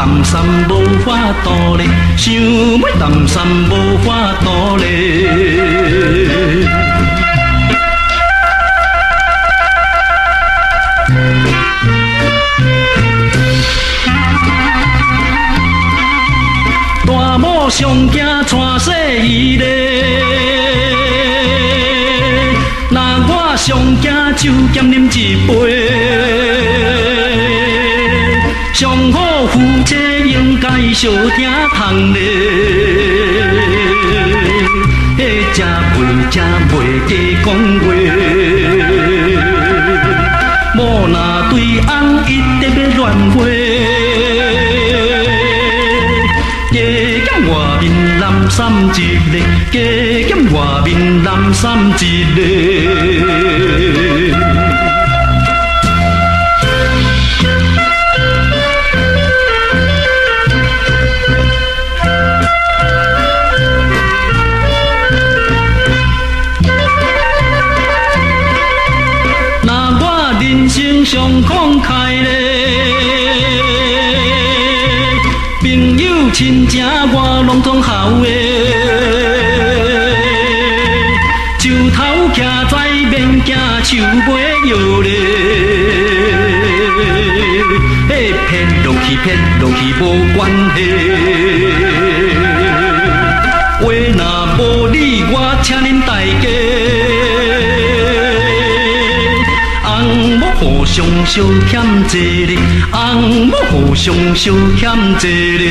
谈山无法度咧，想要谈山无法度咧。大某上惊带细伊咧，那我上惊酒减啉一杯。上好夫妻应该相听通咧，迄吃袂吃袂加讲话，某若对翁一直要乱话，加减外面男三一个，加减外面男三一个。人生上慷慨咧，朋友亲情我拢总孝的，树头徛在免惊树尾摇咧，骗落去无关系，话若无理我请恁大家。互相相欠一个，翁某互相相欠一个。